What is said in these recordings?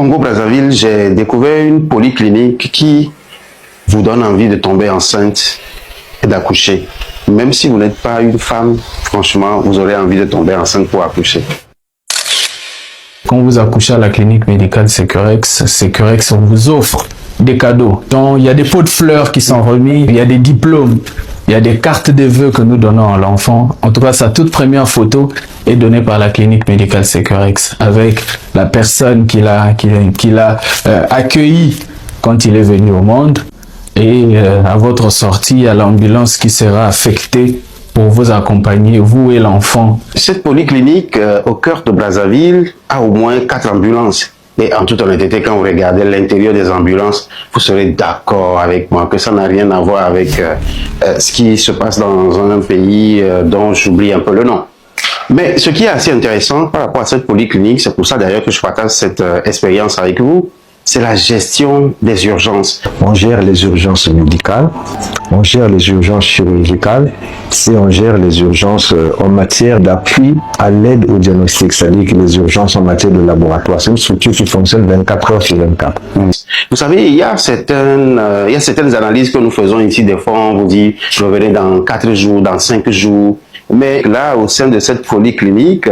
Congo-Brazzaville, j'ai découvert une polyclinique qui vous donne envie de tomber enceinte et d'accoucher. Même si vous n'êtes pas une femme, franchement, vous aurez envie de tomber enceinte pour accoucher. Quand vous accouchez à la clinique médicale Sécurex, on vous offre des cadeaux. Donc, il y a des pots de fleurs qui sont remis, il y a des diplômes, il y a des cartes de vœux que nous donnons à l'enfant. En tout cas, sa toute première photo est donnée par la clinique médicale Sécurex avec la personne qui l'a accueilli quand il est venu au monde. Et à votre sortie, il y a l'ambulance qui sera affectée pour vous accompagner, vous et l'enfant. Cette polyclinique au cœur de Brazzaville a au moins 4 ambulances. Et en toute honnêteté, quand vous regardez l'intérieur des ambulances, vous serez d'accord avec moi que ça n'a rien à voir avec ce qui se passe dans un pays dont j'oublie un peu le nom. Mais ce qui est assez intéressant par rapport à cette polyclinique, c'est pour ça d'ailleurs que je partage cette expérience avec vous, c'est la gestion des urgences. On gère les urgences médicales, on gère les urgences chirurgicales et on gère les urgences en matière d'appui à l'aide au diagnostic, c'est-à-dire que les urgences en matière de laboratoire. C'est une structure qui fonctionne 24 heures sur 24. Vous savez, il y a certaines analyses que nous faisons ici. Des fois, on vous dit, revenez dans 4 jours, dans 5 jours. Mais là, au sein de cette polyclinique,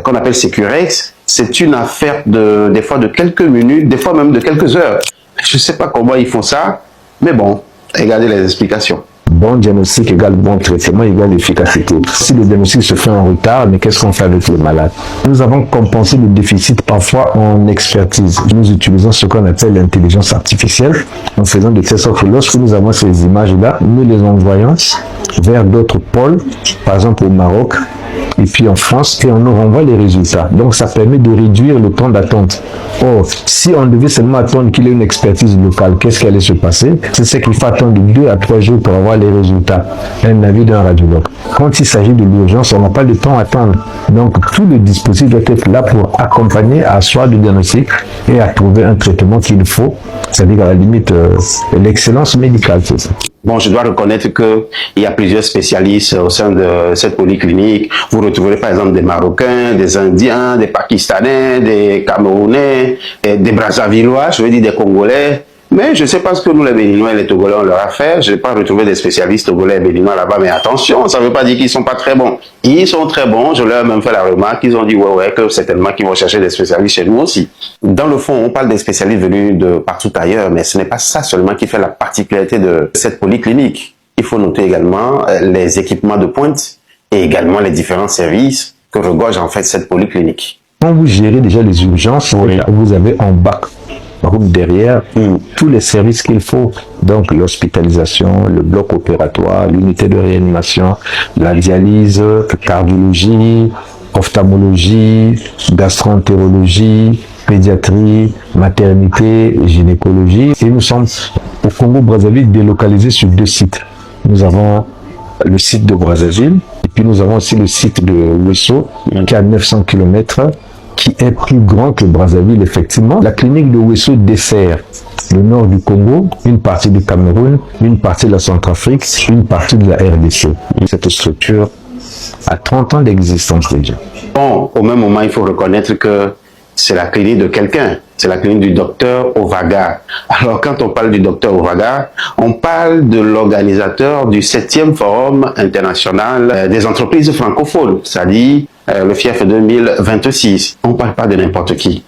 qu'on appelle Sécurex, c'est une affaire des fois de quelques minutes, des fois même de quelques heures. Je ne sais pas comment ils font ça, mais bon, regardez les explications. Bon diagnostic égale bon traitement égale efficacité. Si le diagnostic se fait en retard, mais qu'est-ce qu'on fait avec les malades? Nous avons compensé le déficit parfois en expertise. Nous utilisons ce qu'on appelle l'intelligence artificielle en faisant de telle sorte que lorsque nous avons ces images-là, nous les envoyons vers d'autres pôles, par exemple au Maroc, et puis en France, et on nous renvoie les résultats. Donc ça permet de réduire le temps d'attente. Or, si on devait seulement attendre qu'il y ait une expertise locale, qu'est-ce qui allait se passer? C'est qu'il faut attendre 2 à 3 jours pour avoir les résultats. Un avis d'un radiologue. Quand il s'agit de l'urgence, on n'a pas le temps à attendre. Donc tout le dispositif doit être là pour accompagner, à asseoir le diagnostic et à trouver un traitement qu'il faut. C'est-à-dire à la limite l'excellence médicale, c'est ça. Bon, je dois reconnaître qu'il y a plusieurs spécialistes au sein de cette polyclinique. Vous retrouverez par exemple des Marocains, des Indiens, des Pakistanais, des Camerounais, des Brazzavillois, je veux dire des Congolais. Mais je ne sais pas ce que nous les Béninois et les Togolais on leur a fait. Je n'ai pas retrouvé des spécialistes Togolais et Béninois là-bas. Mais attention, ça ne veut pas dire qu'ils ne sont pas très bons. Ils sont très bons. Je leur ai même fait la remarque. Ils ont dit ouais, que certainement qu'ils vont chercher des spécialistes chez nous aussi. Dans le fond, on parle des spécialistes venus de partout ailleurs. Mais ce n'est pas ça seulement qui fait la particularité de cette polyclinique. Il faut noter également les équipements de pointe et également les différents services que regorge en fait cette polyclinique. Quand vous gérez déjà les urgences, vous avez en bac derrière tous les services qu'il faut, donc l'hospitalisation, le bloc opératoire, l'unité de réanimation, la dialyse, cardiologie, ophtalmologie, gastroentérologie, pédiatrie, maternité, gynécologie. Et nous sommes au Congo-Brazzaville délocalisés sur 2 sites. Nous avons le site de Brazzaville et puis nous avons aussi le site de Wesso qui est à 900 km, qui est plus grand que Brazzaville, effectivement. La clinique de Wesso dessert le nord du Congo, une partie du Cameroun, une partie de la Centrafrique, une partie de la RDC. Cette structure a 30 ans d'existence déjà. Bon, au même moment, il faut reconnaître que c'est la clinique de quelqu'un. C'est la clinique du docteur Ovaga. Alors, quand on parle du docteur Ovaga, on parle de l'organisateur du 7e Forum international des entreprises francophones, c'est-à-dire le FIEF 2026. On ne parle pas de n'importe qui.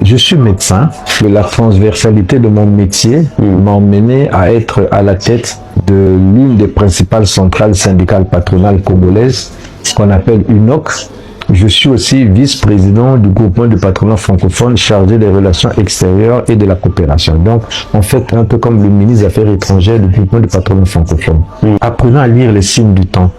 Je suis médecin. La transversalité de mon métier m'a emmené à être à la tête de l'une des principales centrales syndicales patronales congolaises, qu'on appelle UNOC. Je suis aussi vice-président du groupement de patronat francophone chargé des relations extérieures et de la coopération. Donc, en fait, un peu comme le ministre des Affaires étrangères du groupement de patronat francophone. Apprenons à lire les signes du temps.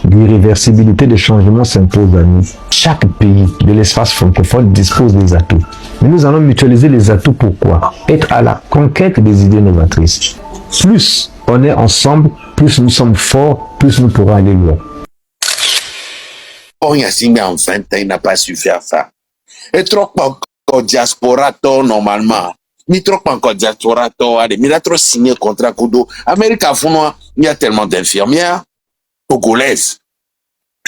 L'irréversibilité des changements s'impose à nous. Chaque pays de l'espace francophone dispose des atouts. Mais nous allons mutualiser les atouts pour quoi? Être à la conquête des idées novatrices. Plus on est ensemble, plus nous sommes forts, plus nous pourrons aller loin. On y a signé enceinte, il n'a pas su faire ça. Et trop encore diaspora, normalement. Ni trop encore diaspora, mais il a trop signé contrat Kudo. Amérique à fond, il y a tellement d'infirmières congolaises.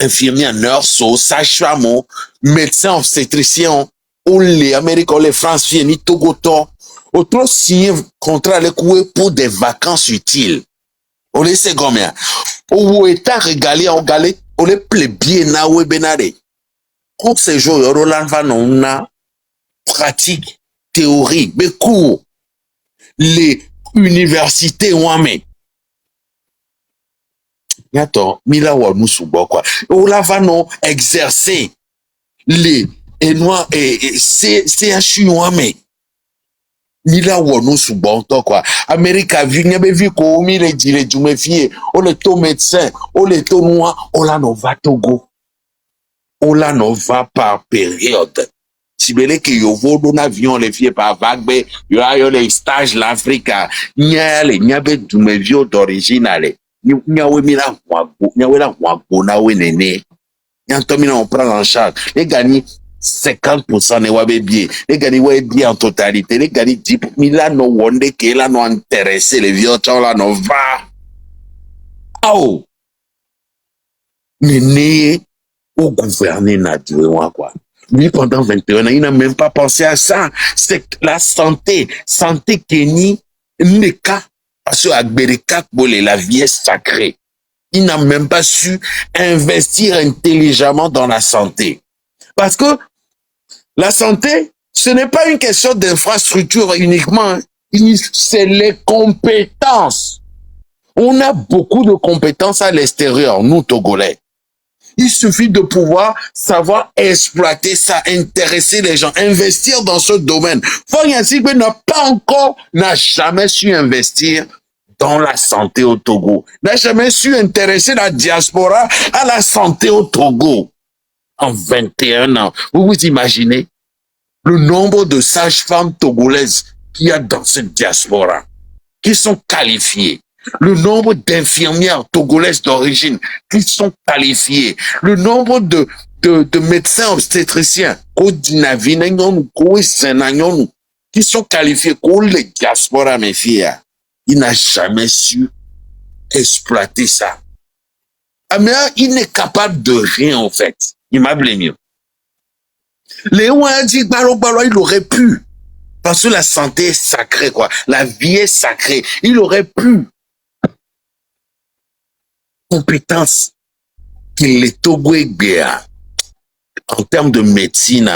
Infirmières, nurses, sages-femmes, médecins, obstétriciens. ou les Américains, les Français, ni Togo, autant signer contrat avec eux pour des vacances utiles. On les sait combien? Ou état régalé en galé, on les plébien na ou benare. Quand ces jours, Roland Van on a pratique, théorie, mais cours. Les universités ont amené. Attends, Mila ou nous sous quoi. On la va non exercer les noirs et CHU ont amené. Mila ou nous sous quoi. Amérique a vu, n'y avait vu qu'on mis les dire du méfier. On le taux médecin, on le taux noir, on la non va Togo. On la non va par période. Si vous voulez que vous voulez un avion, les filles par vague, il y a les stages l'Afrique, il y a des vieux d'origine, il y a on prend en charge. Les gagnent 50% de wabe bien. Les gagnent bien en totalité. Les gagnent 10 000 no wonde qui là non intéressé les vieux là non va. Oh. Néné au gouverner naturellement quoi. Lui, pendant 21 ans, il n'a même pas pensé à ça. C'est la santé. Santé Kenny, n'est qu'à, parce que la vie est sacrée. Il n'a même pas su investir intelligemment dans la santé. Parce que la santé, ce n'est pas une question d'infrastructure uniquement. C'est les compétences. On a beaucoup de compétences à l'extérieur, nous, Togolais. Il suffit de pouvoir savoir exploiter ça, intéresser les gens, investir dans ce domaine. Foyansikwe n'a jamais su investir dans la santé au Togo. N'a jamais su intéresser la diaspora à la santé au Togo. En 21 ans, vous vous imaginez le nombre de sages-femmes togolaises qu'il y a dans cette diaspora, qui sont qualifiées. Le nombre d'infirmières togolaises d'origine qui sont qualifiées, le nombre de médecins obstétriciens qui sont qualifiés, les diaspora, mes filles, il n'a jamais su exploiter ça. Mais il n'est capable de rien, en fait. Il m'a blâmé. Léon a dit, il aurait pu. Parce que la santé est sacrée, quoi. La vie est sacrée. Il aurait pu. Compétences qu'il les Togo en termes de médecine,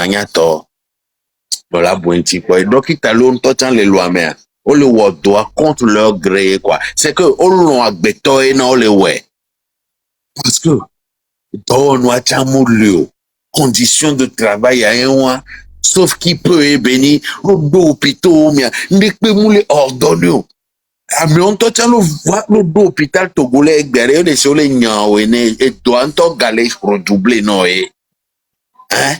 voilà, donc il t'a longtemps les lois, mais on le doit contre leur gré, quoi. C'est que on l'on a béton et non le ouais. Parce que dans nos conditions de travail à un sauf qui peut bénir l'hôpital, mais ne peut mouler ordonner. Ah, mais on t'a le l'hôpital togolais garé les soleils et doit en galer redoubler non hein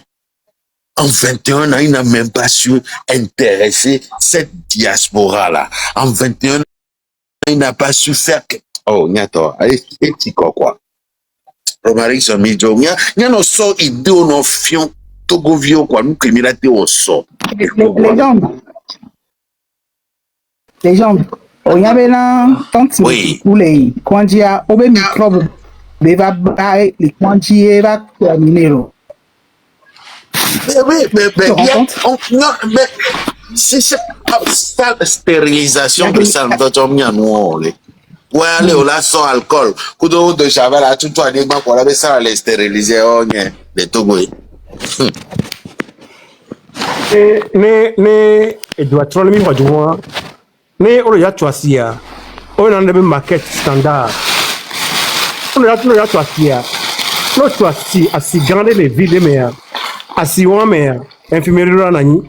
en 21 ans il n'a même pas su intéresser cette diaspora là. En 21 ans il n'a pas su faire oh nyato et petit quoi Romaric son mijo nya no so idée no fion Togo vieux quoi nous criminalité au so les jambes on y avait là tant oui pour les quantia au même microbe va les quantiers va terminer mais c'est ça la stérilisation que ça nous donne nous ouais allez on la sans alcool coup de javel à tout toi des banques on avait ça les stériliser on est les Togo mais il doit trop le même droit mais on a choisi on a une maquette standard on a choisi l'autre choisi à si grande les villes mais à si on mais infirmière là nani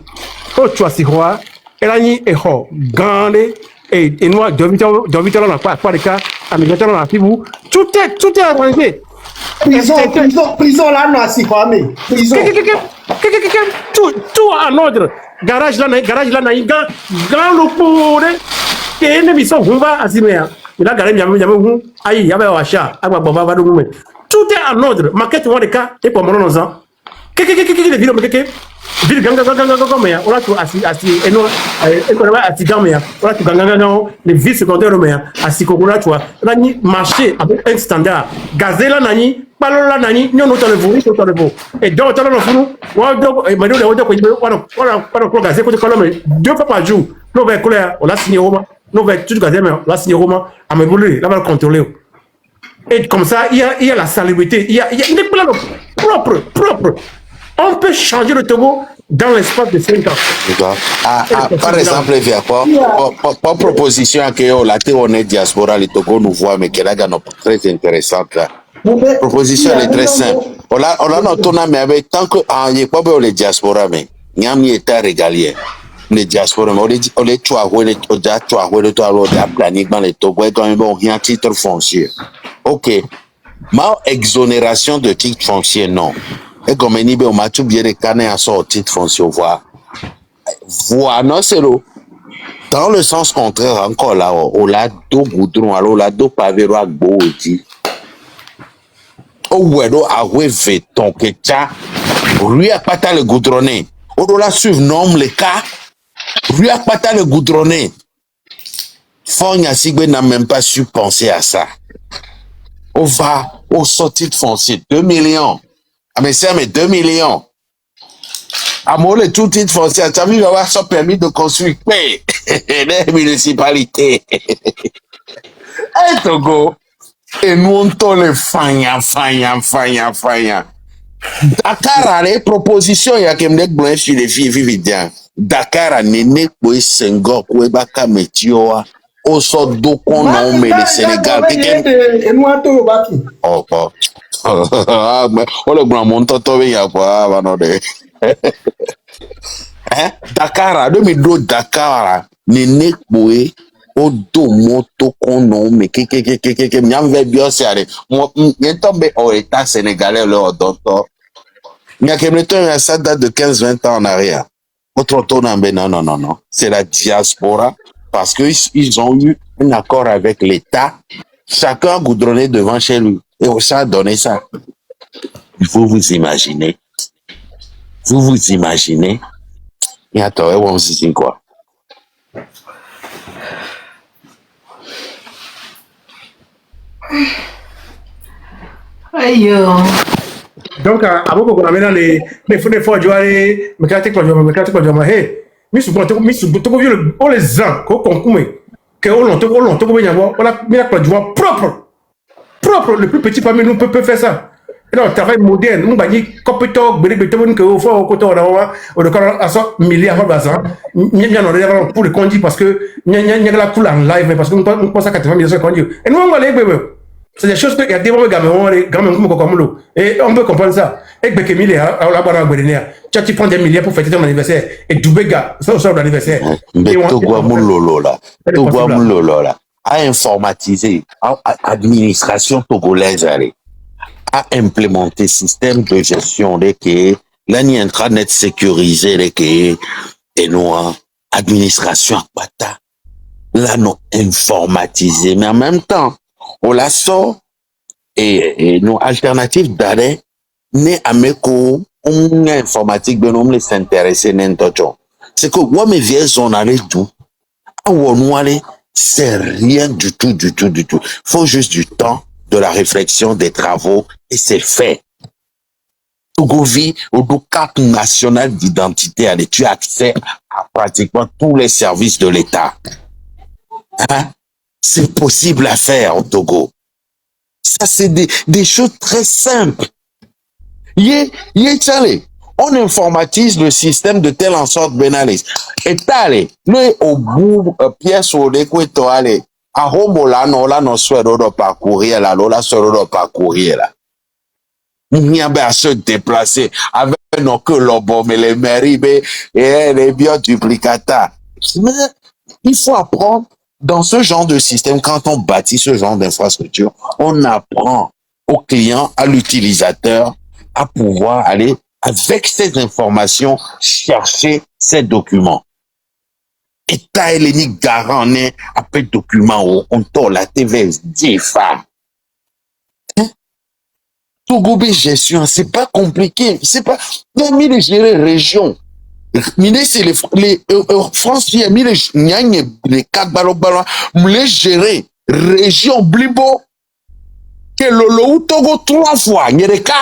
on choisi quoi elle a ni eho grande et nous d'habitude on a pas de cas américain on a fibu tout est arrangé prison là non si quoi mais prison tout en ordre garage là grand le pour et ne mission on va asimé il a garé nyame ayi ya ba washa agba baba ba do tout est en ordre maquette on de cas et pour mon ans les villes ville ganga mais on a tout assis et non on a assis mais on a tout ganga les villes secondaires mais assis kokona tu vois là ni marché avec un standard gazela nani palola nani nyono to le vo et donc to le funu wa do e mado le wodo ko on gazé ko mais 2 fois par jour no va coller on l'a signé Roma no va tout gazé mais on l'a signé Roma à me voler là va contrôler et comme ça il y a la salubrité il y a des plans propres. On peut changer le Togo dans l'espace de 5 ans. Par exemple, il y a pas proposition que la théorie diaspora, le Togo nous voit, mais qui est très intéressante. La proposition elle est très simple. On a notre mais avec tant que il n'y a pas les diaspora, mais il y a un état régalien. Les diaspora, on les choix, on les planique dans les Togo, et quand même, on a un titre foncier. Ok. Ma exonération de titre foncier, non. Et comme on m'a tout bien décané à son titre foncier, voilà, non, c'est l'eau. Dans le sens contraire, encore là, on l'a deux goudrons, alors on l'a deux pavés, on a beau dit. Oh, ouais, on a rêvé ton que ça, lui a pas tant le goudronné. On doit suivre, nomme les cas, lui a pas tant le goudronné. Fonya Sigbe n'a même pas su penser à ça. On va au sortir de foncier, 2 millions. Ah, mais c'est 2 millions. À moi, le tout titre foncier, tu as vu, il va avoir son permis de construire. Mais, les municipalités. Et Togo. Et nous, on tourne le fanya. Dakar, les propositions, il y a qui me blanche sur les filles vividiens. Dakar, Néné, Koué, Senghor, Koué, Baka, Métioa. Au sort d'eau qu'on nomme le Sénégal. Et nous, on tourne bâti. Oh, le grand monde, il y a quoi, Dakar, 2012, Dakar, Néné Koué, au dos moto qu'on nomme, m'yam ve bien serré. Moi, m'y tombé au état sénégalais, le docteur. M'y a que ça date de 15-20 ans en arrière. Autre tour, non. C'est la diaspora. Parce qu'ils ont eu un accord avec l'État. Chacun a goudronné devant chez lui. Et on s'est donné ça. Il faut vous imaginer. Et attends, on se dit quoi? Aïe. Donc, avant qu'on amène les fois, jouer, mécanique, hey, mais souvent, on les ans, qu'on concourt, qu'on l'on, on a mis la joie propre, le plus petit parmi nous peut faire ça. Et là, le travail moderne, nous gagnons compétent, que au fond, au côté, on a 100 milliards de bazar, pour le conduire parce que, il y a la couleur en live, mais parce que nous pensons à 80 millions de conduire. Et nous, on va aller, c'est des choses qu'il y a des moments comme et on peut comprendre ça. Et que milliards, tu prends des milliards pour fêter ton anniversaire. Et Doubega, ça sort l'anniversaire. Mais Togo là, a informatisé, administration togolaise, a implémenté système de gestion de que l'année intranet sécurisé de que et nous administration pata là non informatisé mais en même temps on la sort et nos alternatives d'arrêt né à meko on informatique ben on les s'intéresser n'importe c'est que moi mes vieilles zones allait tout à on aller c'est rien du tout faut juste du temps, de la réflexion, des travaux et c'est fait. Togo vit au carte nationale d'identité, tu as accès à pratiquement tous les services de l'État. Hein? C'est possible à faire au Togo. Ça, c'est des choses très simples. On informatise le système de telle en sorte bénalis. Et t'allez, nous, au bout, pièce au découeto, allez, à Homo, là, non, soit de parcourir, là, là. Il y a à se déplacer avec non que l'obom mais les mairies, et les bioduplicata. Mais il faut apprendre dans ce genre de système, quand on bâtit ce genre d'infrastructure, on apprend au client, à l'utilisateur, à pouvoir aller avec ces informations chercher ces documents. État hélénique garant né après document on tourne la TV 10 femmes. Togo gestion, c'est pas compliqué, c'est pas permis de gérer région. Mine c'est les France y a mis les quatre ballons les gérer région blibo que le Togo 3 fois nyereka.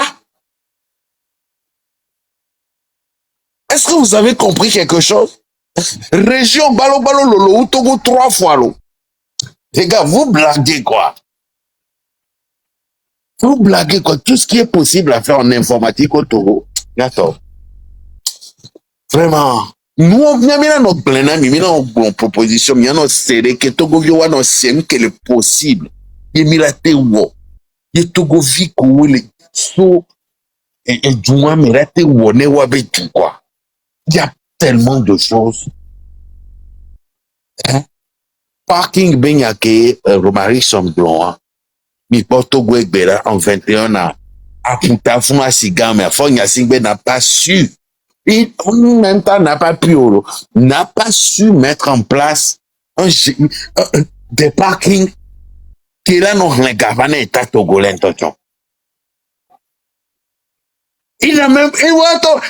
Est-ce que vous avez compris quelque chose? Région ballon le Togo 3 fois l'eau. Les gars, vous blaguez quoi? Vous blaguez quoi? Tout ce qui est possible à faire en informatique au Togo. D'accord. Vraiment. Nous, on vient maintenant notre plein ami, maintenant on proposition, il y a notre série que Togo vient notre scène que le possible. Il y a milate wo. Il y a Togo vi ko le so et du moins milate wo ne wa be tout quoi. Il y a tellement de choses. Hein? Parking ben y'a que Romari Samblant. Mi porto Gwekbera en 21 ans. A puta fuma siga mais fon y'a singbe n'a pas su. Et en même temps, n'a pas su mettre en place des parkings qui là n'ont rien gagné état togolais. Il a même, il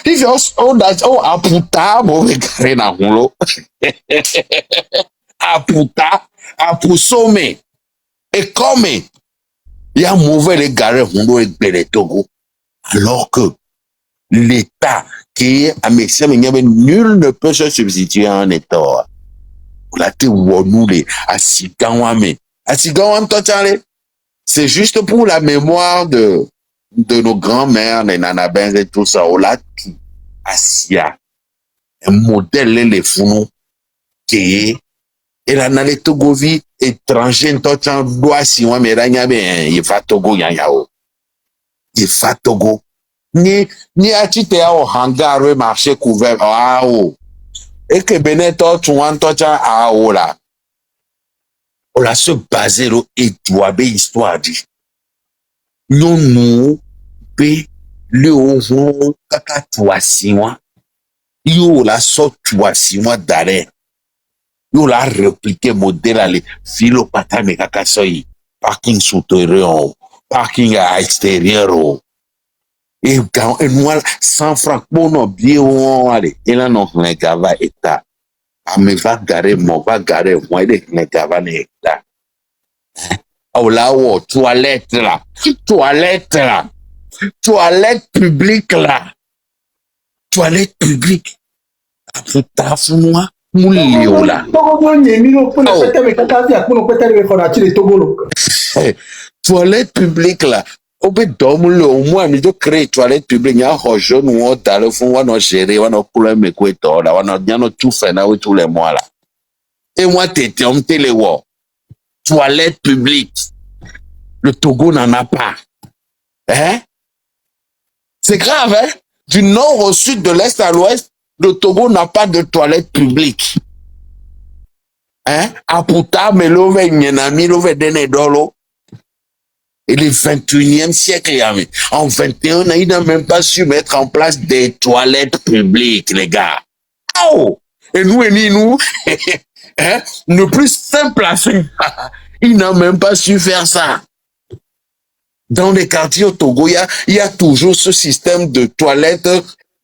fait à puta, mauvais carré dans l'eau. À puta, à poussommer. Et comme il y a mauvais les garés, on et Togo. Alors que l'État qui est à Messia, nul ne peut se substituer à un État. La te wonoule, Asigawame. Asigawame, c'est juste pour la mémoire de nos grands-mères, les nanabens et tout ça. On l'a tout. Asia. Un modèle, les fous, qui est, et là, dans les Togovi, étrangers, doit si on me il va Togo, yao. Il va Togo. Ni achite au hangar marché couvert et que beneto tu wantocha là on la se baser et doit be histoire dit nous be le ouvre kaka toi si moi yo la so toi si moi d'arrêt yo la répliquer modèle aller filo pata me kaka soyi parking souterrain parking à extérieur. Et moi, 100 francs, bon, non, bien, allez, et là, non, les gars, va état. Ah, mais va garer, moi, les gars, va état. Oh là, oh, toilette publique, là. Toilette publique. Ah, putain, moi, moulio, là. Toilette publique, là. Au moins, nous devons créer toilette publique. Il y a un jeune ou un téléphone, on a géré, on a coulé mes couettes, on a tout fait tous les mois là. Et moi, t'étais, on les voit. Toilette publique. Le Togo n'en a pas. Hein? C'est grave, hein? Du nord au sud, de l'est à l'ouest, le Togo n'a pas de toilette publique. Hein? Aputa, mais l'ove, nyenami, l'ove, denedolo. Et le 21e siècle, en 21 ans, il n'a même pas su mettre en place des toilettes publiques, les gars. Oh! Et nous, hein, le plus simple à faire, il n'a même pas su faire ça. Dans les quartiers au Togo, il y a toujours ce système de toilettes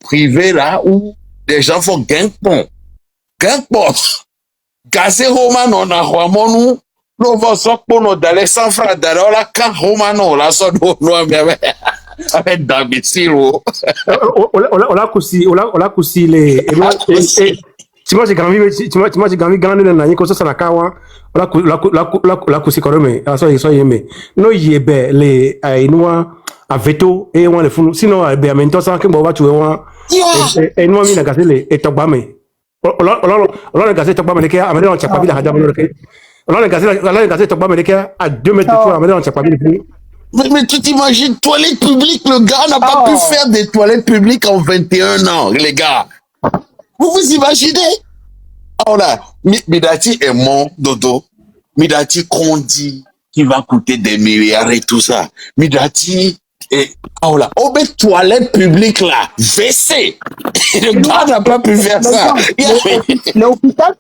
privées là où les gens font gain-pont. Gain-pont. Gazé Roman, on a Romanou. No va so pono dale San Francisco dale la kan Romano la so no avec domicile on a kusi les tu m'as grandi na ni ko so na kawa la kusi korome so yeme no yebe le inwa aveto e won le funu sinon be amento san ke bo ba tu e no mi na gasele e togba me on gasele togba me ke amere on chapa bi la haja mo ke on a gazé togba américain à 2 mètres de tour, on chapa bi. Mais tu t'imagines, toilette publique, le gars n'a pas pu faire des toilettes publiques en 21 ans, les gars. Vous vous imaginez? Oh là, Midati est mon dodo. Midati qu'on dit qu'il va coûter des milliards et tout ça. Midati et oh là, oh mais toilette publique là, WC. Le gars n'a pas pu faire ça. L'hôpital,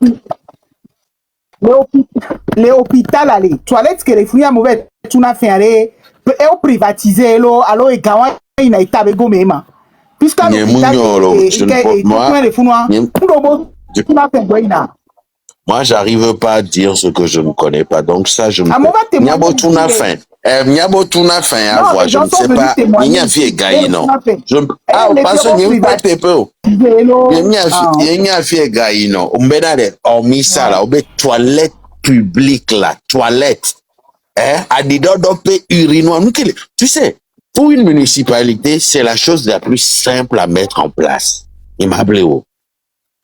les hôpitaux, les toilettes que les fouilles à mauvais, tu n'as fait aller, et au privatisé, alors, et gawa, il n'a été avec gommé, puisque moi, j'arrive pas à dire ce que je ne connais pas. Donc ça, je ne sais pas. Je ne sais pas. Il n'y a fait gaï, non. Ah, parce que il n'y a pas de peu. Il n'y a fait gaï, non. On met ça là, on met toilette publique là, toilette. À des urinoir. Tu sais, pour une municipalité, c'est la chose la plus simple à mettre en place. Il m'a appelé.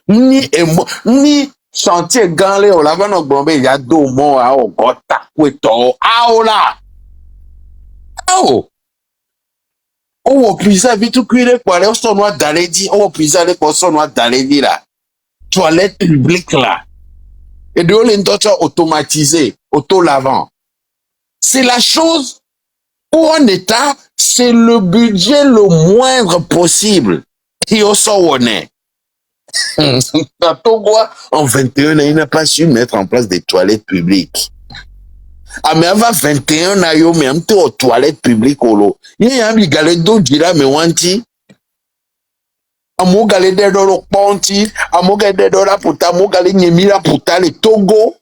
Ni chantier ganlé au lavant au blombe, il y a deux mots à au gota, oueto, aola. Ao. Oh, puis ça, vite tout cuire, quoi, les sonnois d'Aledi, oh, puis ça, les sonnois d'Aledi là. Toilette publique là. Et de l'industrie automatisée, auto-lavant. C'est la chose où en état, c'est le budget le moindre possible. Et on s'en est. En 21 ans, il n'a pas su mettre en place des toilettes publiques. Ah, mais avant 21 ans, il y a même aux toilettes publiques. Il y a un galé d'eau, dira, mais wanti. Amo galé d'eau, le ponti. Amo galé d'eau, la puta. Amo galé nyemira puta, le Togo.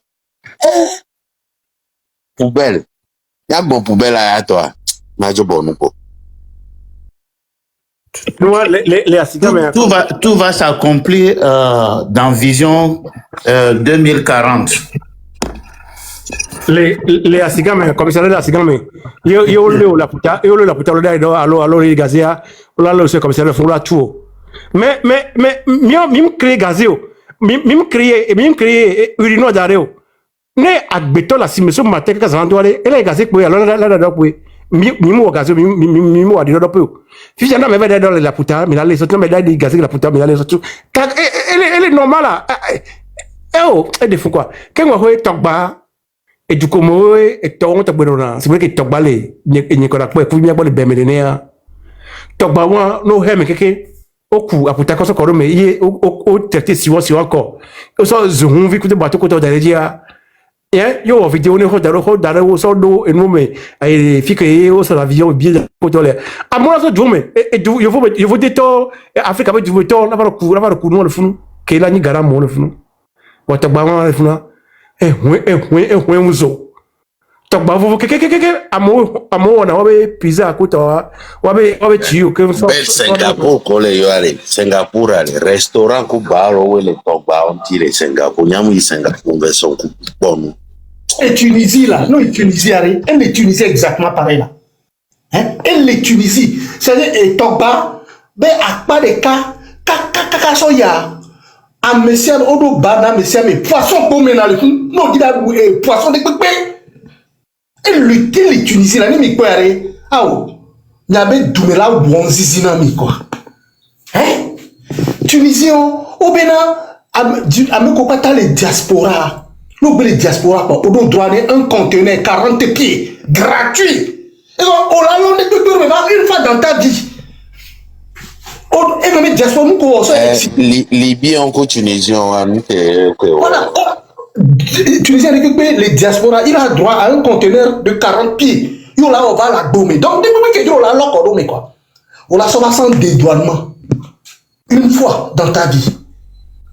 Poubelle. Il y a bon poubelle à toi. Majo bon, Tout va s'accomplir dans Vision 2040. Les Asigame, commissaire d'Asigame, yo la puta, allo les gazia, là le commissaire font la tout. Mais mim créer gazio, mim créer urino d'areo. Ne agbeto la simmeso matin que ça doit et les gazé pour alors là mimo gazio mimo a dit dopo. Si j'en ai même dans la puta, mais là les autres mais là des gazé la puta, mais là les autres. Elle est normale là. Elle défend quoi? Quand on voit tokba et du coup et ton ta bonona, c'est vrai que tokba les ni ko la pour bien bon bemelenea. Tokba wa no he me keke oku aputa ko so ko me ye o traiter si encore. O so zohun vi ku de bato ko to daredia. Yo vidéo ne rodare o so do enome ai fica eu so la vision bien ko to le. A mo so djome et eu vou deto Africa ba du veto na ba ku no le funu ke la ni gara mo le funu. Wa tokba wa le funu. Uzo. Tokba vo ke amo na wabe pizza ko to wabe chiu ke so. Singapour ko le yo ale. Singapour ale restaurant ko baro we le tokba on tire Singapour nyamu Singapour version ko bon. Et Tunisie là, non Tunisie elle est Tunisie exactement pareil là. Hein? Elle est Tunisie, c'est et tokba ben a pas de cas soya. A monsieur odo bana monsieur mais poisson pour mener le non dit là poisson de pépé. Et les Tunisiens là ni quoi arrêt. Ah oh. Il y avait Doumela ou Bonzizi na mi quoi. Hein? Tunisien au Bénin a me compata les diaspora. Les diaspora quoi. On doit donner un conteneur 40 pieds gratuit. Et donc on l'a l'on est tout une fois dans ta vie. Et même diaspora nous quoi Libye encore Tunisien voilà. Tunisien récupère les diaspora, il a droit à un conteneur de 40 pieds. Yo là on va la dommer. Donc depuis que on l'a dommer quoi. On la sauve sans dédouanement. Une fois dans ta vie.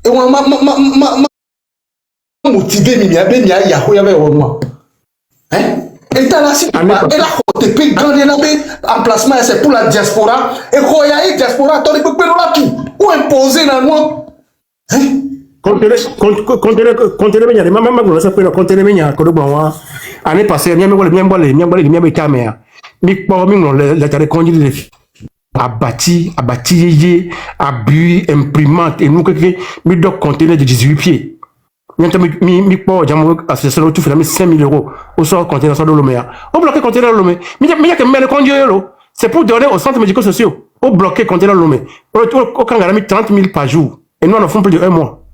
Et on m'a motivé mi bien ya ya moi. Hein? Et t'as là si et là tu peux gagner emplacement c'est pour la diaspora et quand il y a une diaspora tu peux là tout ou imposer dans moi. Hein? Contenez menya mama ngolo sa pena contenez menya ko do bon année passée mi tamea mi po mi ngolo la tare konji de abati yeye abu imprimante et nous que mi do conteneur de 18 pieds mi po jamu association tout fait 5 000 € au sort conteneur ça de l'omea on bloqué conteneur l'omé mi ya que mele konji yo c'est pour donner aux centres médicaux sociaux au bloqué conteneur l'omé au kangara mi 30 000 par jour et nous en font plus de 1 mois.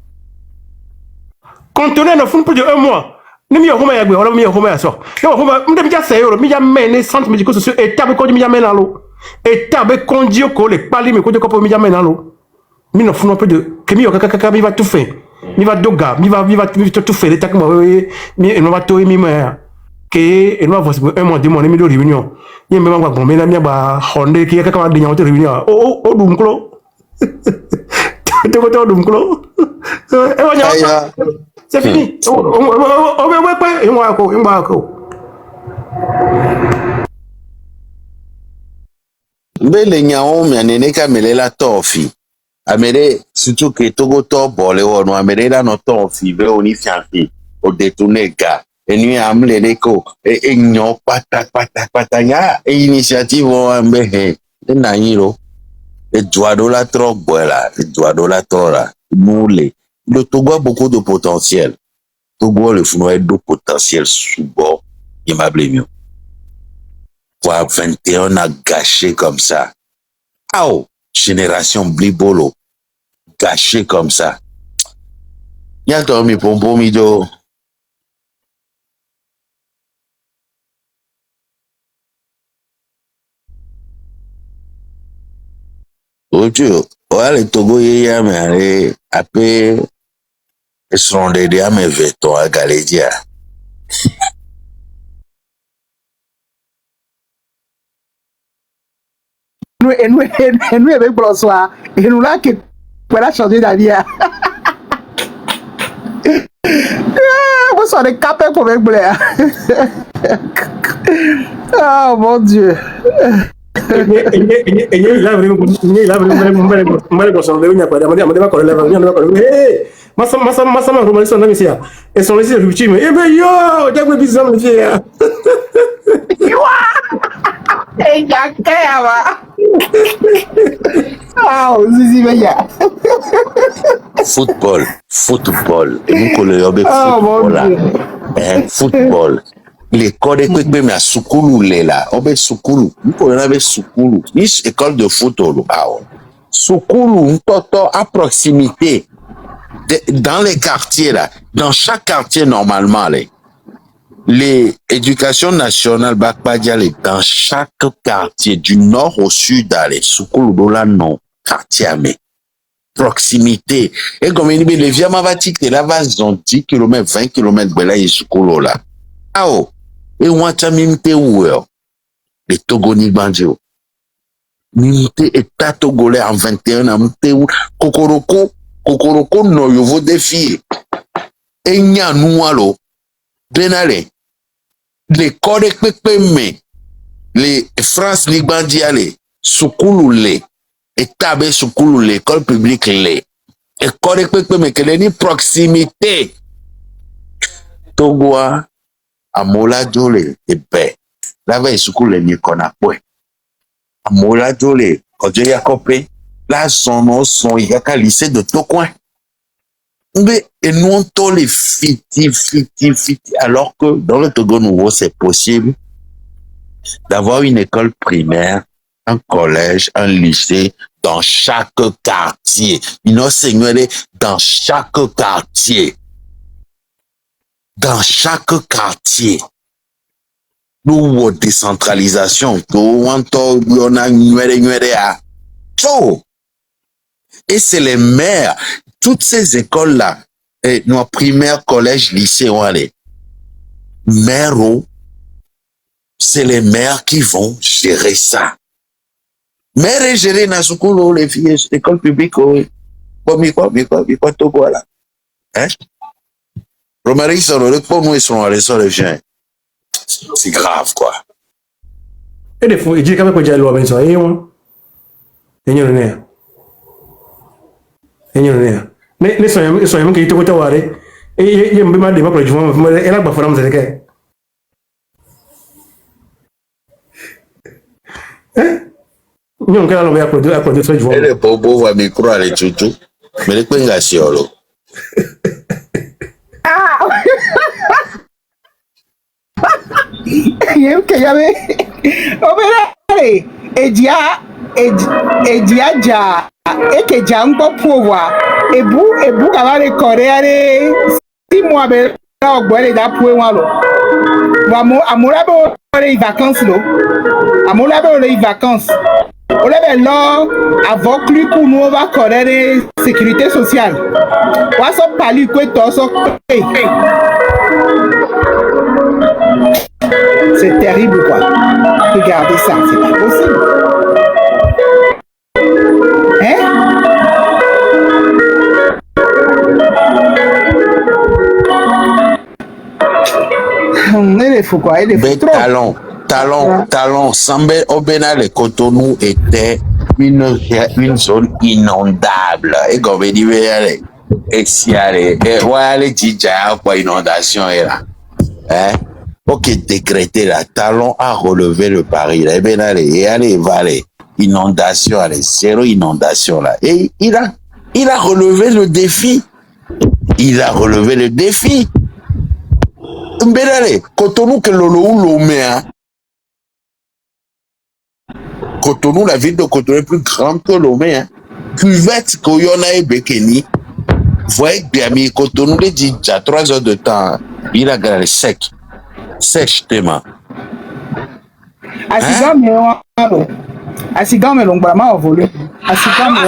Conteneur ne font plus de 1 mois. Nous m'y avons mis on m'y avons mis à ça. Yo on me dit ça yo, m'y a mené centre médical social et tabe ko m'y a mené dans l'eau. Et tabe kondio ko le pali me ko de ko m'y a mené dans l'eau. Mi ne font plus de que mi mi va tout faire. Mi va doga, mi va tout faire l'état que mi va tout mi que nous avons un mois de mon émission de réunion. Il y a même pas bon, mais là, il y a Honda qui est quelqu'un de réunion de réunion. Oh, Dumclo. Tu vois, Dumclo. C'est fini. Et moi, Mbele nyao mianene kamele la tofi. Amere surtout que Togo to bole wono amere la no tofi ve oni fianfi o détourner ga. Et nous amle leko e nyo pata ya e initiative o ambe he. Na yiro. Et doado la trop bola, et doado la trop là. Moule. Le Togo a beaucoup de potentiel. Togo le founo de potentiel sous bord. Il m'a blâmé. Pour 21 a gâché comme ça. Oh, génération blibolo. Gâché comme ça. Y'a dormi pour bon mido. Ojo, le Togo y'a mais allez, après, ils sont des à mes vêtements à Galédia. Nous avec François, et nous là qui pour changer d'avis. Vous serez capés pour avec Blair. Oh mon Dieu. Football. Et nous collons football. L'école de quoi mais à Soukulu là, obe Soukulu. Nous connaissons Soukulu. Ni école de foot Soukulu, toto à proximité. Dans les quartiers là, dans chaque quartier normalement les éducations nationales Bakpadiale dans chaque quartier du nord au sud Soukulu là non quartier mais proximité et comme il dit les vieux mavatik là va 10 km 20 km là et Soukulu là. Ah oh et on t'a mimte où les Togoni Banjo mimte état togolais en 21 ans mimte où Kokoroko no yovo défi et nya noualo benale les code pepe me les France Libandiale Soukulu le état Soukulu l'école publique le et code pepe me que les proximité Togoa Amola Dole et bé la veille Soukulu ni kona point Amola Dole Ojo Yakopé là son yaka lycée de Tocoin. Mais et nous on tole les fiti alors que dans le Togo nouveau c'est possible d'avoir une école primaire, un collège, un lycée dans chaque quartier. Une enseignante dans chaque quartier. Dans chaque quartier. Nous décentralisation, tout on a et c'est les maires, toutes ces écoles-là, nos primaires, collèges, lycées, maires, c'est les maires qui vont gérer ça. Maires et gérer Nasukulu, les filles, école publique, oui. Quoi, tout voilà. Hein? Romari, ils sont le pour nous, ils sont allés sur les gens. C'est grave, quoi. Et des fois, il dit quand même que j'ai l'eau, mais ça, et moi. Et nous, ne soyons que tu te vois et il y a un peu de ma projet et là bas faram c'est non que là on va à ce jour et le bobo va micro à les tutu mais les penga siolo Il que j'avais obéi et dia ja et que jango pouvoir et bou kaba le coréale si moi be là au bois da poué walo amura be les vacances lo amura be les vacances on le là avant lui pour nous va correr sécurité sociale wa so pali ko to so Regardez ça, c'est pas possible. Hein? Il est fou quoi, il est fou trop. Talon, Sambé Obena, les Cotonou était une zone inondable. Et comme il dit, et si allez, et voilà les djidja pour inondation est là. Hein? Ok, décrété là, Talon a relevé le pari. Là, et allez, valer. Inondation, allez, zéro inondation là. Et il a relevé le défi. Mbedale, Cotonou que Lomé, Cotonou, la ville de Cotonou est plus grande que Lomé, hein. Cuvette, Koyona et Bekeni. Voyez bien, mais Cotonou, les dit, il y a 3 heures de temps, il a gagné sec. Sèche, tellement. Asigan me longbama ovolu. Asigan me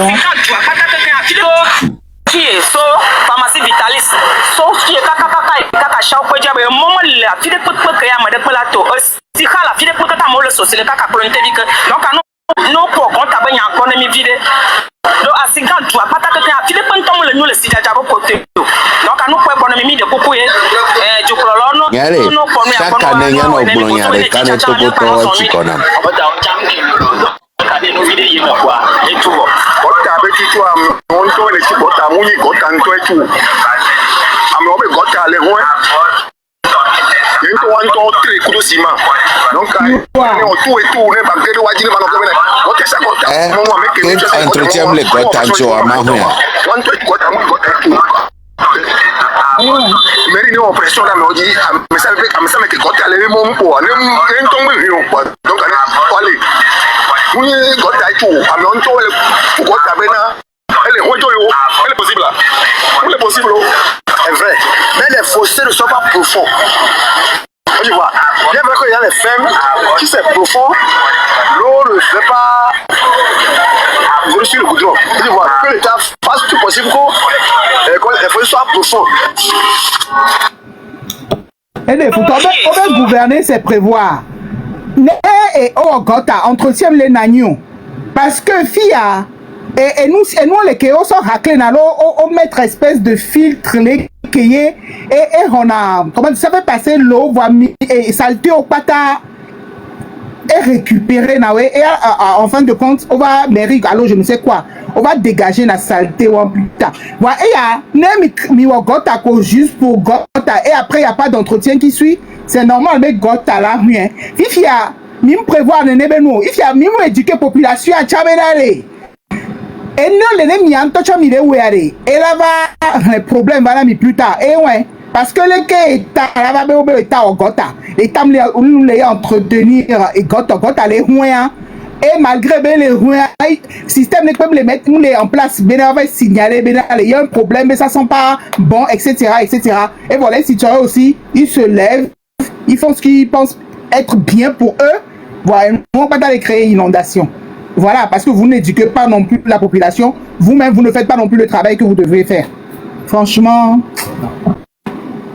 qui est so pharmacie Vitalis so qui est kaka shau ko jabe momo la fi de put que ya made plateau si kala fi de put ka mo le so c'est le kaka pronté que donc no pour compte abanya économie vide do asigan tu apata que ya fi de put tom le no le si jabo côté donc nous pour économie de beaucoup du kololo no pour me chaque année y a no blonya le kané to boto chikona kade no vide yema kwa et tout gota be kitu amonto le chibota muni gota nto etu ame obe gota le ho yento wanto tre kudo sima donc on tout et tout ne bagere wajini ba no kemene gota sa gota mo mo me ke entretien le gota nto amahu wanto gota mu gota etu meri ni oppression la me oji me sabe que gota le mo mpo ne nto mi rio kwa donc ale wale oui, gota etu ame onto le gota bena elle est possible là. Elle est possible. C'est vrai. Mais les fossés ne sont pas profonds. Tu vois, bien vrai qu'il y a les fermes qui sont profonds, l'eau ne fait pas voler sur le goudron. Tu vois, que l'État fasse tout possible que les fossés soient profonds. Et pourtant, on va gouverner, c'est prévoir. Et oh, gota, entretient les nagnons. Parce que FIA. Et nous les kéos sont raclés dans l'eau, on met espèce de filtre, les kéés, et on a, comment ça fait passer l'eau, et saleté au pata, et récupérer, et en fin de compte, on va, alors je ne sais quoi, on va dégager la saleté ou plus tard. Voilà, et il y a, mi gota juste pour gota, et après il n'y a pas d'entretien qui suit, c'est normal, mais gota là, rien. Il y a, mi prévoir de nebeno, il y a, mi éduquer population à Tchabénale. Et non, les gens ont touché mi et là va le problème va là mi plus tard. Et ouais, parce que les gars là va be état au gota. Les tam les entretenir et gota les roins. Et malgré les roins, système ne peut les mettre nous les en place. Ben on va signaler ben il y a un problème mais ça sent pas bon etc. Et voilà, si tu as aussi ils se lèvent, ils font ce qu'ils pensent être bien pour eux. Voilà, on va pas d'aller créer inondation. Voilà, parce que vous n'éduquez pas non plus la population. Vous-même, vous ne faites pas non plus le travail que vous devez faire. Franchement,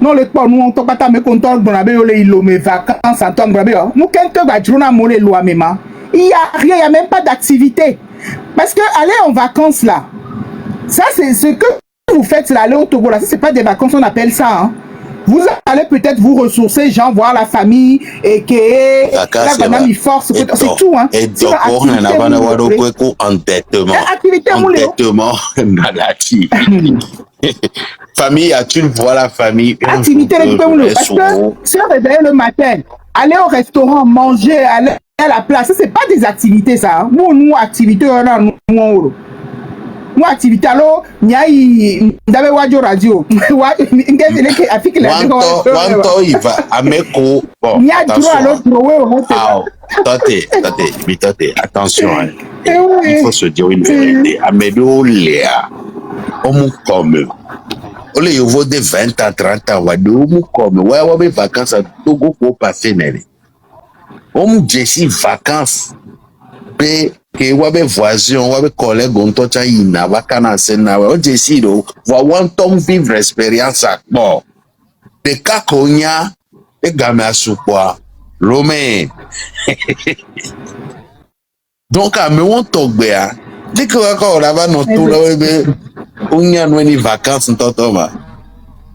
non, le temps, nous, on ne peut pas me content de mes vacances en tant que nous, quelqu'un va dire, il n'y a rien, il n'y a même pas d'activité. Parce que aller en vacances là, ça, c'est ce que vous faites là, aller au Togo là, ça, c'est pas des vacances, on appelle ça, hein. Vous allez peut-être vous ressourcer, genre voir la famille et que la banane force, c'est tout hein. Et donc on a endettement maladi. Famille, tu vois la famille. Activité parce que se réveiller le matin, aller au restaurant, manger, aller à la place, c'est pas des activités ça. Nous activités nous activité alors nyai ndabe wajo radio ngezele ke afiki la wanto iva ameko bon attention hein. Il faut se dire une vérité amedo léa omu comme ole yovo de 20 à 30 ans wado omu comme ouais ouais vacances à Togo pour passer nele omu jesi vacances pe que wabe voisin wabe collègue on tocha ina wakana sena we on jesi do wa want tom vivre expérience à bon de kakonya e game asupwa Lomé. Donc, à me on togbea. Dès que on a non tout là, on y a une vacances n'entend pas.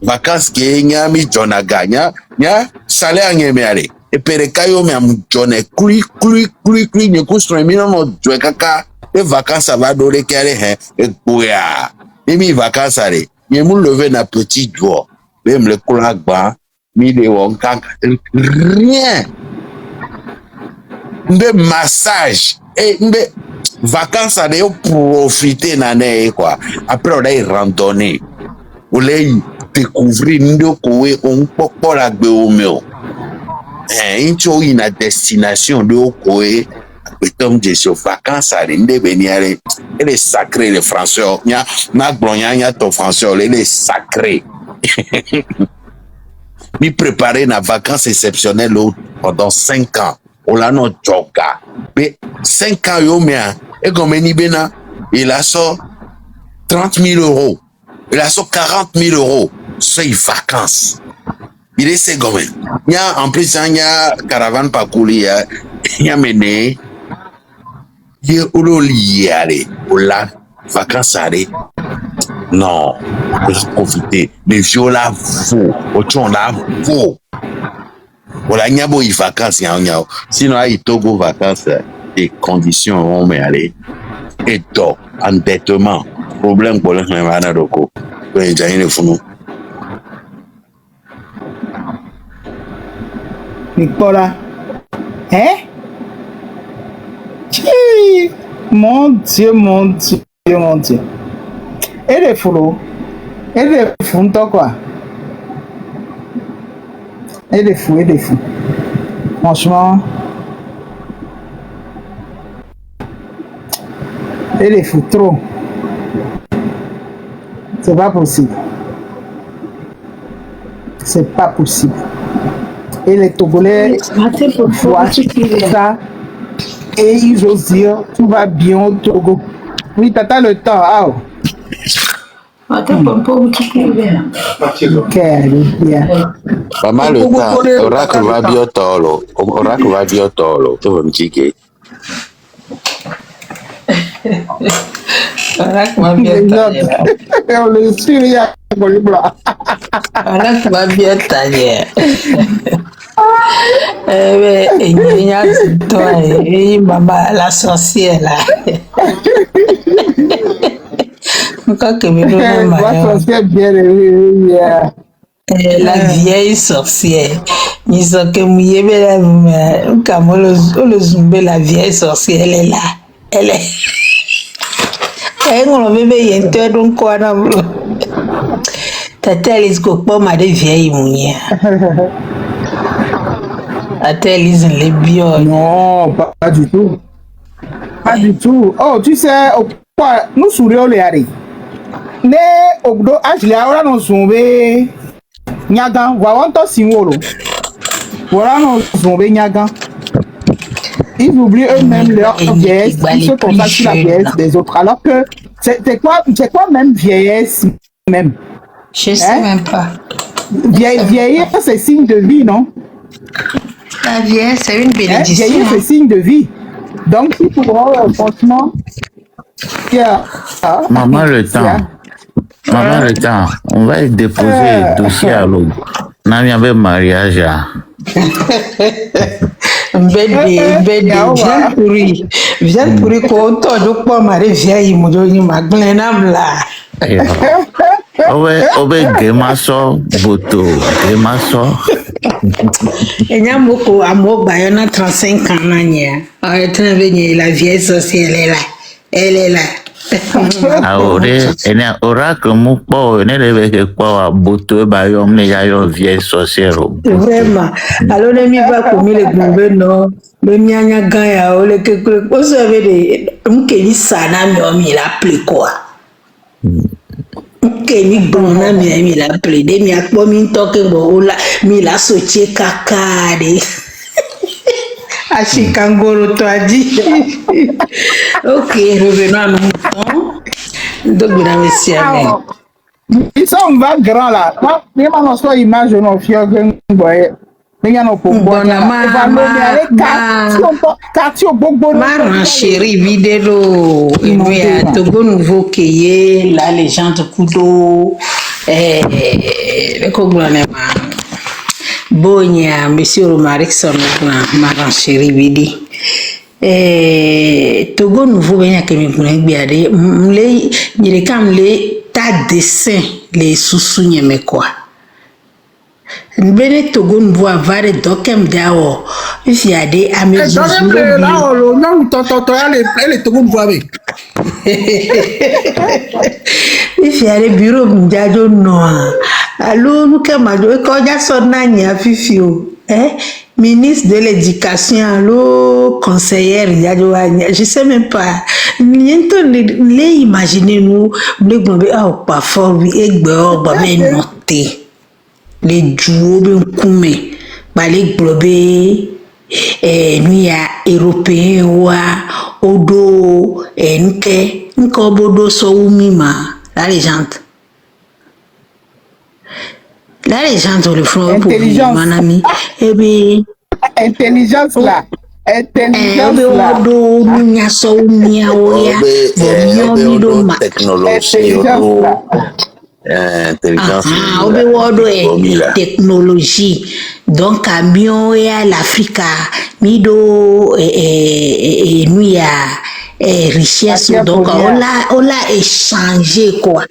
Vacances qui y a mis John Aganya, ya salaire n'y est allé. Et perekayo me am John clui, ne construit million no jouer kaka. Les vacances ça va donner qu'elle est et pouya. Et mes vacances allez. N'y mou lever na petit jour. Même le collègue bas, mi de wonka rien. De massage et de vacances à profiter n'année quoi. Après on a randonnée. On a découvrir nous quoi on peut pas la béomio. Into une destination de quoi. Comme je suis vacances à l'inde venir elle est sacrée les Français. Nya na glonia ton Français elle est sacrée. Mi préparer na vacances exceptionnelles pendant 5 ans. On l'a non joga. Mais 5 ans, yo, mais, et comme il a so 30 000 euros. Il a so 40 000 euros. C'est vacances. Il est c'est comme il y a, en plus, il y a caravane parcours, il y a mené. Il y a lié aller. Pour la vacances aller. Non. Pour profiter. Les vieux là, vaut. Autant là, vaut. Voilà, il y a beau vacances, sinon il Togo vacances, les conditions vont me aller. Et donc, endettement, problème pour les manadoko. Nicolas, hein? Mon Dieu, mon Dieu, mon Dieu. Elle est fou, quoi. Elle est fou. Franchement, elle est fou trop. C'est pas possible. C'est pas possible. Et les Togolais voient ça et ils osent dire tout va bien au Togo. Oui, t'as le temps. Ah. Pas mal le temps. Oracle va bien tolo. Oracle va bien tolo. Tu vas me dire. Oracle va bien tailler. On le suit, il y a un blanc. Oracle va bien tailler. Il y a toi et maman la sorcière là. La vieille sorcière. Ils ont que mouillé la vieille sorcière, elle est là. Elle est. Elle est donc quoi non. Tata Elise Kokpo m'a des vieilles mouillées. Tata Elise les bio. Non, pas du tout. Pas du tout. Oh, tu sais, nous sourions les arrêts. Ne ogdo ajlia ora no zumbe nyaga wa wonto sinworo ora no zumbe nyaga ils oublient eux-mêmes leur vieillesse, ils se concentrent sur la vieillesse des autres alors que c'est quoi même vieillesse même je sais même pas vieillesse c'est signe de vie non la vieillesse c'est une bénédiction vieillesse c'est signe de vie donc il faudra franchement maman le temps maman le temps, on va déposer le dossier à l'autre. Nami avait mariage. Viens pourri qu'on t'en pas marié vieille moudoni maglenam là. Obe gemaso boto gemaso. Et n'y a beaucoup à moi bayona 35 ans nanya. La vieille sorcière elle est là. Ahora, en el oracle mupo, en el bebé kwa boto ba yom ne ya yo vieille sorcière. Vraiment. Alors ne mi va comme les gombe non, le mianya gaya o le que vous savez de mkeli sana mi l'appelé quoi. Mkeli bona mi l'appelé de mi akpo mi toke bo la mi la sotie kaka de. Achikangoro toi dit. Ok, revenons à nos moutons. Donc, mesdames et messieurs, ils sont grands là. Les mamans sont image de nos filles. Ma chérie vidéo, il y a Togo Nouveau qui est la légende Kudo, le gouvernement. Bonya, monsieur Romarikson, ma chérie vidéo. Togo Nouveau, il y a que me connaît bien. Les tas dessin les sous-sougnés, mais quoi? Bene Togo Nouveau avare dokem diao if y a des amis là non elle Togo Nouveau avec if y a des bureaux mdiajo no allo luka majo ko ja sonna nya fifio ministre de l'éducation allo conseillère mdiajo je sais même pas niento les imaginer nous le gbe pas fort egbe o ba me noter les duos bien coumé balé globé nous y a européen wa odo nke bodo so umima la légende le front pour mon ami et bien intelligence là odo nya so umia oya intelligence technologie donc camion ya l'Afrique mido nous ya richesse donc on l'a échangé quoi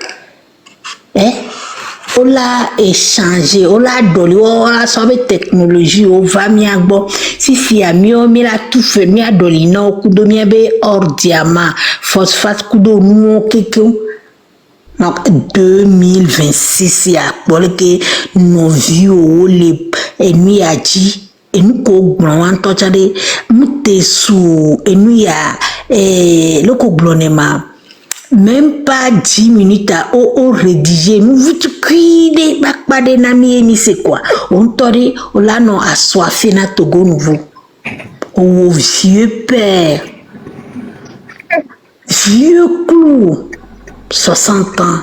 on l'a échangé on l'a donné on l'a sauvé technologie on va miagbo si fia mio mi la tout fait mi a donné non kudo mi be or diamant phosphate kudo nous keke. Donc 2026 ya pour que nos vieux les ennemis a dit et nous ko glon to chade mutesu et nous ya le ko glonema même pas 10 minutes à au rédiger nous vous cuide bakpa de nami ni c'est quoi on tori on la non assoiffé na Togo Nouveau au vieux père vieux clou 60 ans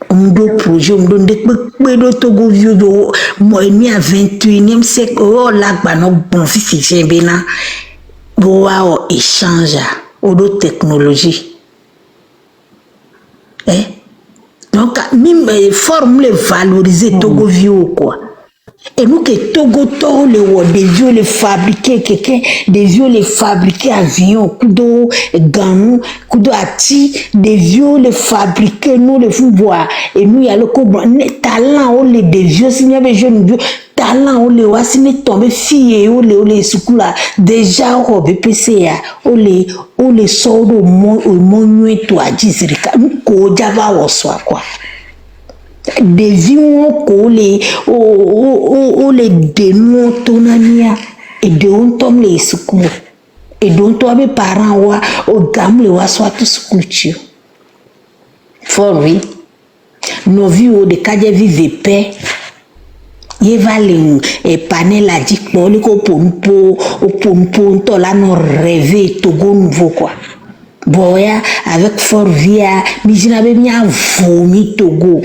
on doit projet on donne des Togo vieux moi ni à 21e siècle oh là bah non bon fils j'ai bien wow échange au de technologie donc même forme les valoriser Togo vieux quoi. Et nous que Togo des vieux les fabriquer quelqu'un des vieux les fabriquer avion kudo ganou kudo ati des vieux les fabriquer nous les font voir et nous y a le talent on les des vieux si y avait jeune vieux talent on les voit si ne tomber fille on les sukula déjà au BPC on les sort au mon toi disrika ko java o soit quoi. Des vieux collés les dénons tonania et de on tombe les secours et dont toi mes parents wa au gamme le wa soit tous culture for oui nos vieux de cadre vivent paix yevaling et panel a dit pour le pompo to la non rêver Togo Nouveau quoi boya avec for via mijina be mia vomi Togo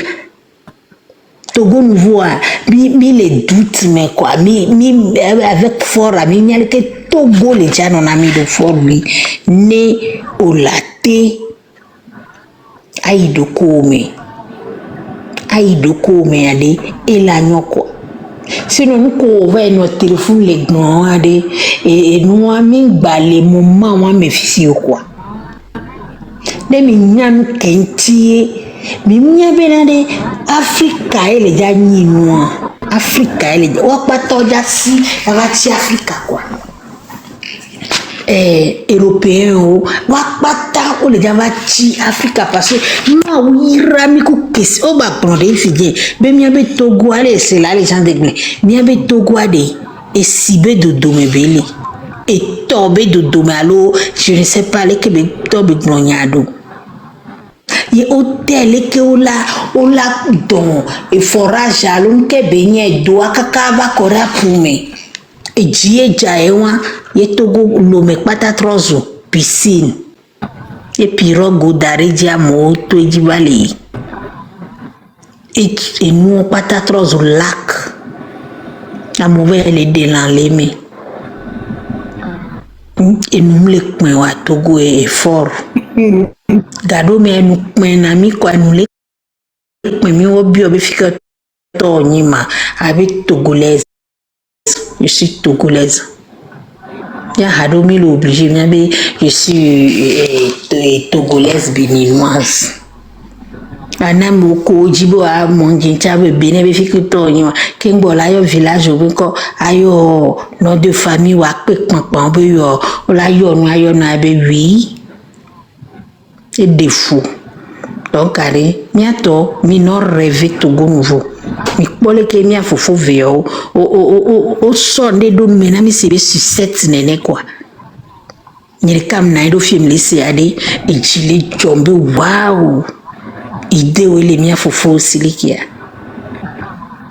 Nouveau mi les doutes mais quoi mi avec fort mi n'y a que Togo les gens on a mis de fort lui né au laté aïdoko allez et la nyoko sinon nous ko va notre téléphone les grands et nous a mis balé moment moi mes fils quoi les mignons kenti Mimia benade Africa ele ja nyinwa Africa ele wakpato ja si avati Africa quoi européen o wakpata o le ja vati Africa parce que ma wira mi ku kesi o ba prendre fidie be mi abe Togo ale c'est là les gens de mi abe Togo ade et sibe de domebeli et tomber de domalo je ne sais pas les Québec tomber glonyado y hôtel et que ola don et forage alon ke benye do akaka kora pume et die jaewa ye Togo lo me pata trozo piscine et pirogue d'aredia moto et dibali et nous pata trozo lac La mauvaise elle est délanlémée. Et nous les coins à Togo est fort. Gado mais nous coins ami quoi nous les coins mi obi obi fika to nyima avec togolaise. Je suis togolaise. Ya hado mi l'obligé mais je suis togolaise béninoise. Ana moko jibo a mongi chabe bene be fikuto nyima kengbo la yo village ko ayo nom de famille wa pe pampan be yo la yo no ayo na be oui et défaut donc allez bientôt mi non rêver Togo nouveau mi pole ke mi afofo veo o sonde do mena mi sebe sucette nene quoi ni kam na do film lycée ade e chile jombe wow idée où les miens fofo silikia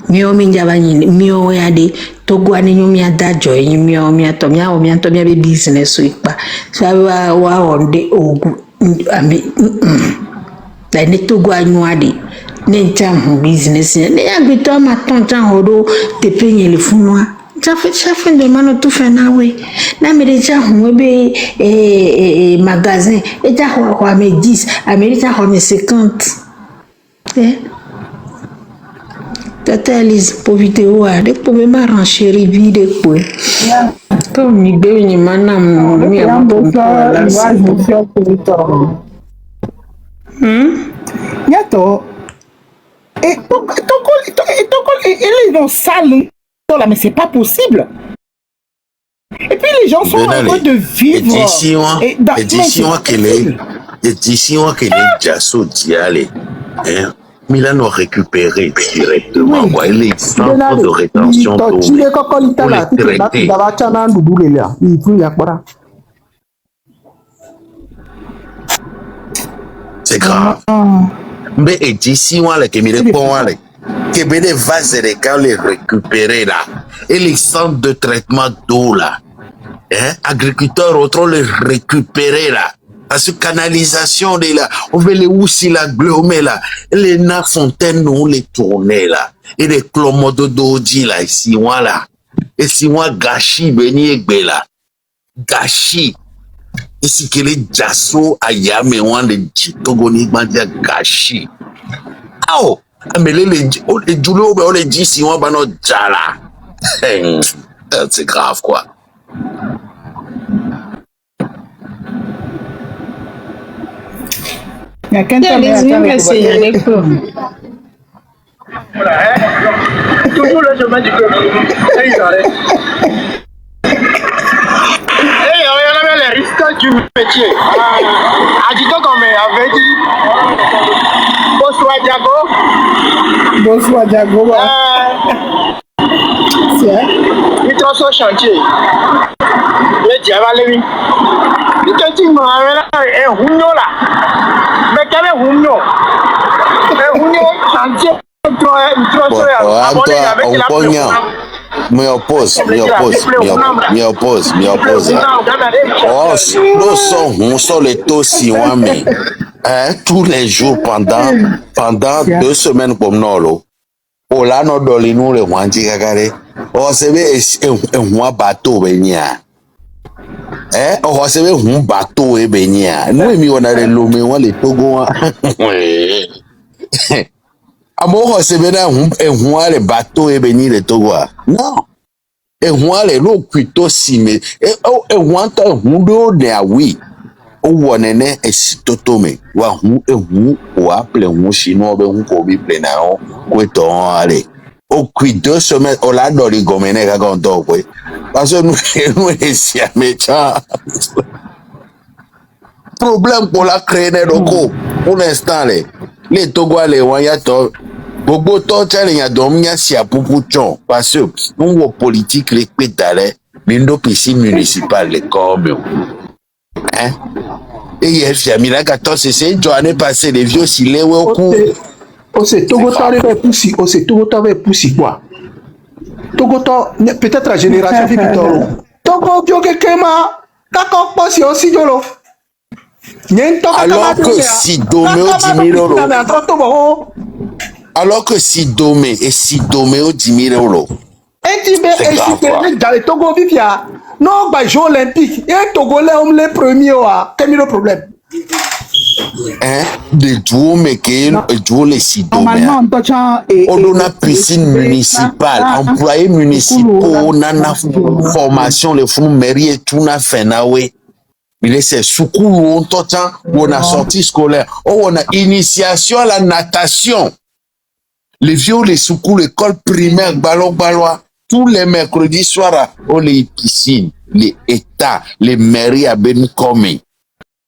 mio minjaba nyini mio yade Togo ani nyumia dajo mio mia to mia be business so ipa sawa wa onde ogu ami la ne Togo anyuade ne ntam business ne agbito ma tontan hodo te penye le funwa chafe de mano tout fait na we na me deja be magasin et ja ho me 10 america ho me 50. Tata Alice pour vidéo a des problèmes à renchérir vide quoi. Comme ni be ni manam mi a Yato. Et ils ont sale là, mais c'est pas possible. Et puis les gens sont en train de vivre. Et d'ici moi qu'elle est Jasso Dialé. Milan a récupéré directement. Les centres de rétention d'eau pour les traiter. C'est grave. Mais et d'ici moi, les que les vases et les cas les récupérer là. Et les centres de traitement d'eau là. Agriculteurs autres les récupérer là. Parce que canalisation de là, on veut les aussi la glomé là, les nappes fontaines nous les tourner là, et les clomodos d'odi là, ici moi là, et si moi gâchis béni et là, gâchis, et si que les jasso ayame ouan les jitogoni mandia gâchis, oh, mais les joulots on les dit si moi bano jala, c'est grave quoi. Il y a quelqu'un qui a toujours le chemin du peuple. Et ils arrêtent. Et il y avait les risques du métier. Adjudant comme avait dit. Bonsoir Diago. Bonsoir Diago. Il trace au chantier. Le diable a levé. Il te dit, un rougnon là. Mais quel est rougnon? Un rougnon chantier. Me oppose. Oh, nous sommes les taux si tous les jours pendant 2 semaines comme nous. Oh là, nous donnons les wanti kagare. Oh, c'est un bateau benia. Oh, c'est un bateau et benia. Nous, on a les lomé, on les togo. Amour, c'est bien un les bateaux et béni les togo. Non. Et moi, les lots plutôt si, mais et wanta hundo de oui. O wanene esitotome wa hu ehu o apple hu chinois be hu ko bi plena o ko to ale o qui 2 semaines o la do li gomene ka gon to ko parce que nous ici à méchant problème pour la créer doko pour l'instant les Togois les wanya to gbogbo to tele ya do mnya si apupu chon parce que nous politique les pétale bindo piscine municipale les comme hein. Et il y a Mila 14, c'est une journée passée, les vieux s'il est au cou. C'est Togoto avec Poussi, c'est Togoto avec Poussi quoi. Togoto, peut-être la génération qui est Togo, Dioke Kema, d'accord, pas si aussi Jolo. Alors que si Domé au 10 000 €. Alors que si Domé et si Domé au 10 000 €. Et dit, mais C'est grave, quoi. dans les Togo, vivia. Non, bah, Jeux olympiques. Et Togolais, on les premiers, quel est le problème? Hein? De duo meken, duo les sidomères. Normalement, On a piscine municipale, employés municipaux, nana formation, les fonds mairie et tout na fait na we. Il est c'est soukoulou, on a sortie scolaire. Oh, on a initiation à la natation. Les vieux, les soukoulou, l'école primaire, ballon, tous les mercredis soirs, on les piscines, les états, les mairies à Benkomi.